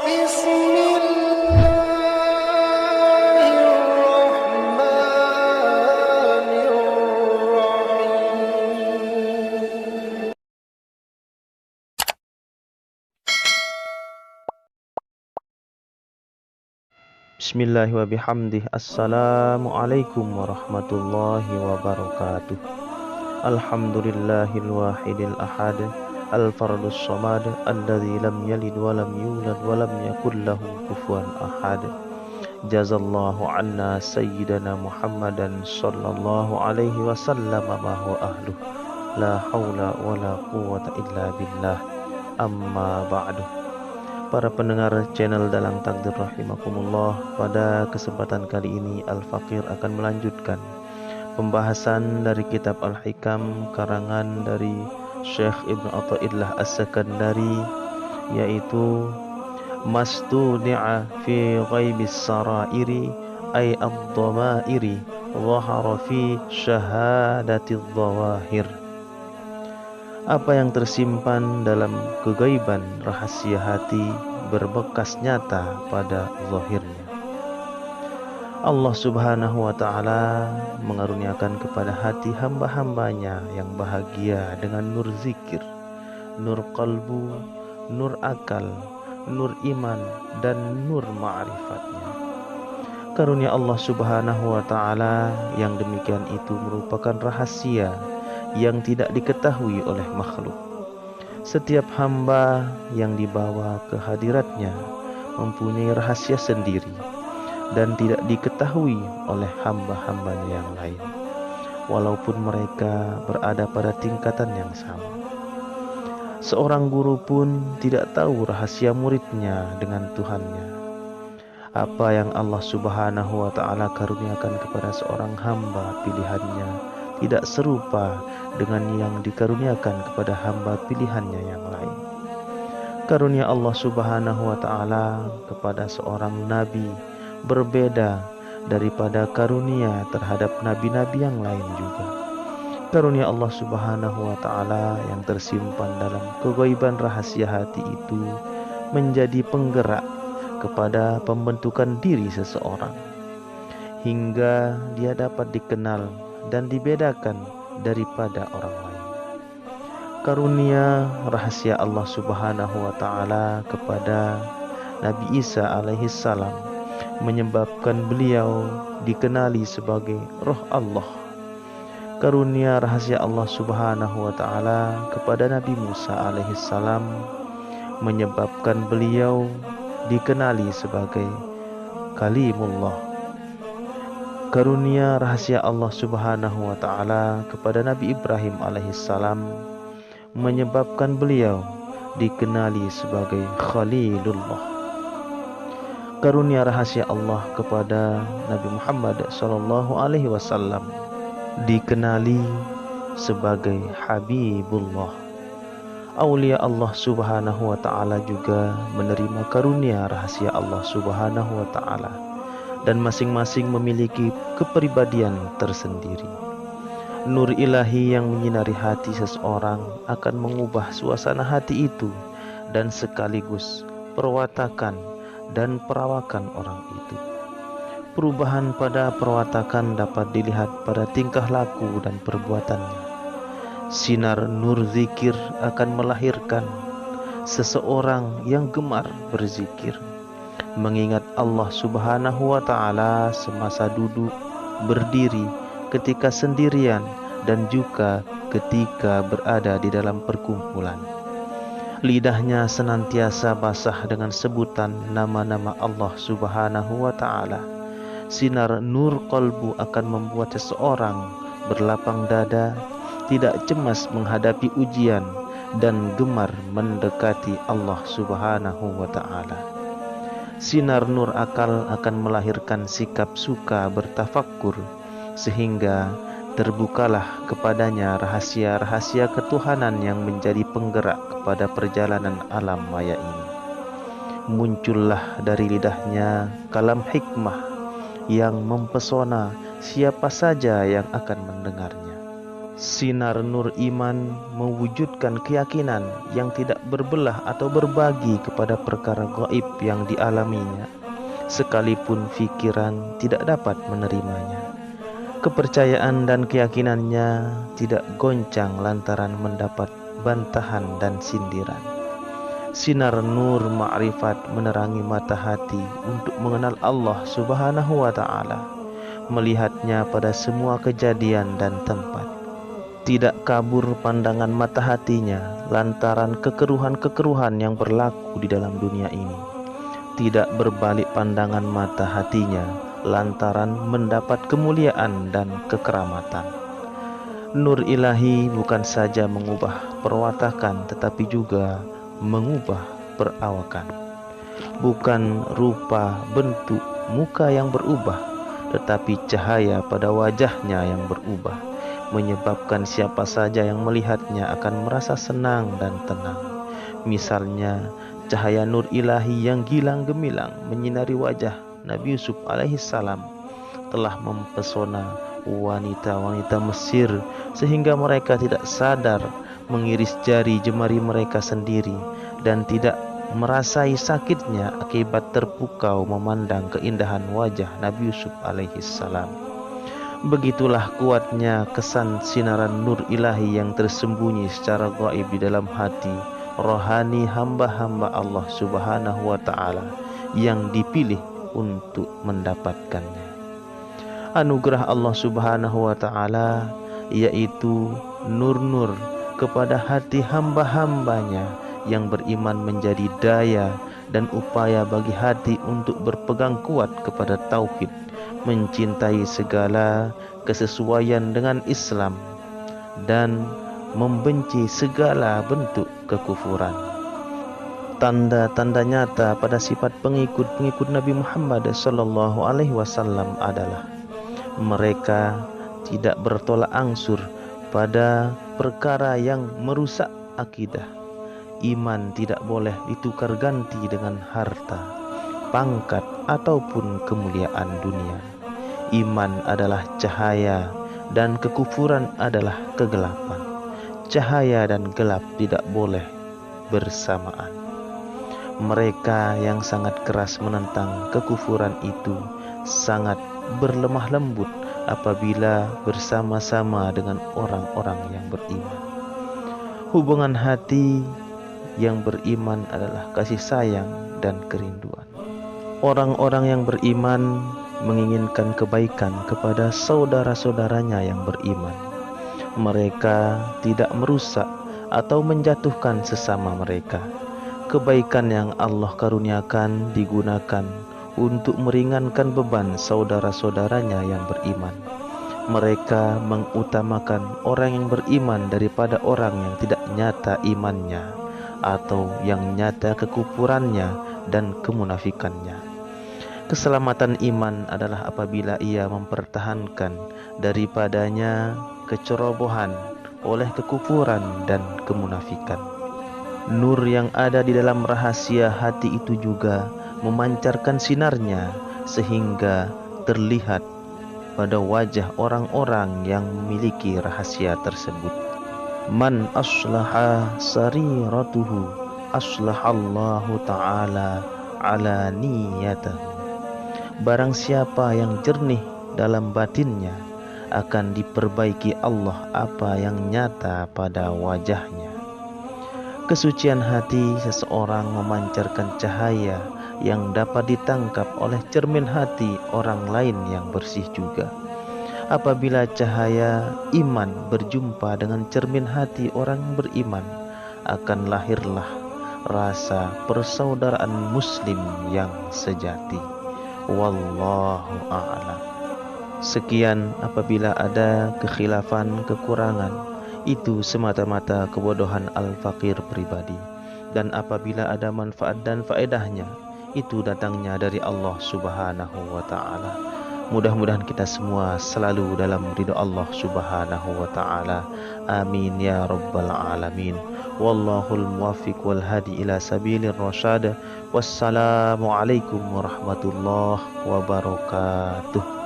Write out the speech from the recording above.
Bismillahirrahmanirrahim. Bismillahi wa bihamdih. Assalamualaikum warahmatullahi wabarakatuh. Alhamdulillahil wahidil ahad, al-fardus samad, alladzi lam yalid wa lam yulad wa lam yakul lahu kufuwan ahad. Jazallahu anna sayyidana Muhammadan sallallahu alaihi wasallam ma huwa ahluh. La haula wa la quwwata illa billah. Amma ba'du. Para pendengar channel Dalang Takdir rahimakumullah, pada kesempatan kali ini Al-Faqir akan melanjutkan pembahasan dari kitab Al-Hikam karangan dari Syekh Ibnu Athaillah As-Sakandari, yaitu Mastudi'a fi ghaibis sarairi ay ad-dhamairi dhahara fi syahadati dhawahir. Apa yang tersimpan dalam kegaiban rahasia hati berbekas nyata pada zahirnya. Allah subhanahu wa ta'ala mengaruniakan kepada hati hamba-hambanya yang bahagia dengan nur zikir, nur qalbu, nur akal, nur iman, dan nur ma'rifatnya. Karunia Allah subhanahu wa ta'ala yang demikian itu merupakan rahasia yang tidak diketahui oleh makhluk. Setiap hamba yang dibawa ke hadiratnya mempunyai rahasia sendiri dan tidak diketahui oleh hamba-hambanya yang lain, walaupun mereka berada pada tingkatan yang sama. Seorang guru pun tidak tahu rahasia muridnya dengan Tuhannya. Apa yang Allah subhanahu wa ta'ala karuniakan kepada seorang hamba pilihannya tidak serupa dengan yang dikaruniakan kepada hamba pilihannya yang lain. Karunia Allah subhanahu wa ta'ala kepada seorang nabi berbeda daripada karunia terhadap nabi-nabi yang lain juga. Karunia Allah subhanahu wa ta'ala yang tersimpan dalam kegaiban rahasia hati itu menjadi penggerak kepada pembentukan diri seseorang, hingga dia dapat dikenal dan dibedakan daripada orang lain. Karunia rahasia Allah subhanahu wa ta'ala kepada Nabi Isa alaihi salam menyebabkan beliau dikenali sebagai Roh Allah. Karunia rahasia Allah subhanahu wa ta'ala kepada Nabi Musa alaihi salam menyebabkan beliau dikenali sebagai Kalimullah. Karunia rahasia Allah subhanahu wa ta'ala kepada Nabi Ibrahim alaihissalam menyebabkan beliau dikenali sebagai Khalilullah. Karunia rahasia Allah kepada Nabi Muhammad sallallahu alaihi wasallam dikenali sebagai Habibullah. Aulia Allah subhanahu wa ta'ala juga menerima karunia rahasia Allah subhanahu wa ta'ala, dan masing-masing memiliki kepribadian tersendiri. Nur ilahi yang menyinari hati seseorang akan mengubah suasana hati itu dan sekaligus perwatakan dan perawakan orang itu. Perubahan pada perwatakan dapat dilihat pada tingkah laku dan perbuatannya. Sinar nur zikir akan melahirkan seseorang yang gemar berzikir, mengingat Allah subhanahu wa ta'ala semasa duduk, berdiri, ketika sendirian, dan juga ketika berada di dalam perkumpulan. Lidahnya senantiasa basah dengan sebutan nama-nama Allah subhanahu wa ta'ala. Sinar nur qalbu akan membuat seseorang berlapang dada, tidak cemas menghadapi ujian, dan gemar mendekati Allah subhanahu wa ta'ala. Sinar nur akal akan melahirkan sikap suka bertafakkur, sehingga terbukalah kepadanya rahasia-rahasia ketuhanan yang menjadi penggerak kepada perjalanan alam maya ini. Muncullah dari lidahnya kalam hikmah yang mempesona siapa saja yang akan mendengarnya. Sinar nur iman mewujudkan keyakinan yang tidak berbelah atau berbagi kepada perkara gaib yang dialaminya, sekalipun fikiran tidak dapat menerimanya. Kepercayaan dan keyakinannya tidak goncang lantaran mendapat bantahan dan sindiran. Sinar nur ma'rifat menerangi mata hati untuk mengenal Allah Subhanahu wa ta'ala, melihatnya pada semua kejadian dan tempat. Tidak kabur pandangan mata hatinya lantaran kekeruhan-kekeruhan yang berlaku di dalam dunia ini. Tidak berbalik pandangan mata hatinya lantaran mendapat kemuliaan dan kekeramatan. Nur ilahi bukan saja mengubah perwatakan tetapi juga mengubah perawakan. Bukan rupa bentuk muka yang berubah, tetapi cahaya pada wajahnya yang berubah, menyebabkan siapa saja yang melihatnya akan merasa senang dan tenang. Misalnya, cahaya nur ilahi yang gilang gemilang menyinari wajah Nabi Yusuf alaihissalam telah mempesona wanita-wanita Mesir sehingga mereka tidak sadar mengiris jari jemari mereka sendiri dan tidak merasai sakitnya akibat terpukau memandang keindahan wajah Nabi Yusuf alaihissalam. Begitulah kuatnya kesan sinaran nur ilahi yang tersembunyi secara gaib di dalam hati rohani hamba-hamba Allah Subhanahu wa ta'ala yang dipilih untuk mendapatkannya. Anugerah Allah Subhanahu wa ta'ala yaitu nur-nur kepada hati hamba-hambanya yang beriman menjadi daya dan upaya bagi hati untuk berpegang kuat kepada tauhid, mencintai segala kesesuaian dengan Islam dan membenci segala bentuk kekufuran. Tanda-tanda nyata pada sifat pengikut-pengikut Nabi Muhammad sallallahu alaihi wasallam adalah mereka tidak bertolak ansur pada perkara yang merusak akidah. Iman tidak boleh ditukar ganti dengan harta, pangkat ataupun kemuliaan dunia. Iman adalah cahaya dan kekufuran adalah kegelapan. Cahaya dan gelap tidak boleh bersamaan. Mereka yang sangat keras menentang kekufuran itu sangat berlemah lembut apabila bersama-sama dengan orang-orang yang beriman. Hubungan hati yang beriman adalah kasih sayang dan kerinduan. Orang-orang yang beriman menginginkan kebaikan kepada saudara-saudaranya yang beriman. Mereka tidak merusak atau menjatuhkan sesama mereka. Kebaikan yang Allah karuniakan digunakan untuk meringankan beban saudara-saudaranya yang beriman. Mereka mengutamakan orang yang beriman daripada orang yang tidak nyata imannya atau yang nyata kekufurannya dan kemunafikannya. Keselamatan iman adalah apabila ia mempertahankan daripadanya kecerobohan oleh kekufuran dan kemunafikan. Nur yang ada di dalam rahasia hati itu juga memancarkan sinarnya sehingga terlihat pada wajah orang-orang yang memiliki rahasia tersebut. Man aslaha sariratuhu aslahallahu ta'ala ala niyatahu. Barang siapa yang jernih dalam batinnya, akan diperbaiki Allah apa yang nyata pada wajahnya. Kesucian hati seseorang memancarkan cahaya yang dapat ditangkap oleh cermin hati orang lain yang bersih juga. Apabila cahaya iman berjumpa dengan cermin hati orang beriman, akan lahirlah rasa persaudaraan muslim yang sejati. Wallahu a'lam. Sekian, apabila ada kekhilafan, kekurangan, itu semata-mata kebodohan al-fakir pribadi. Dan apabila ada manfaat dan faedahnya, itu datangnya dari Allah Subhanahu wa ta'ala. Mudah-mudahan kita semua selalu dalam ridha Allah Subhanahu wa ta'ala. Amin ya rabbal alamin. Wallahul muwaffiq wal hadi ila sabilir rasyad. Wassalamualaikum warahmatullahi wabarakatuh.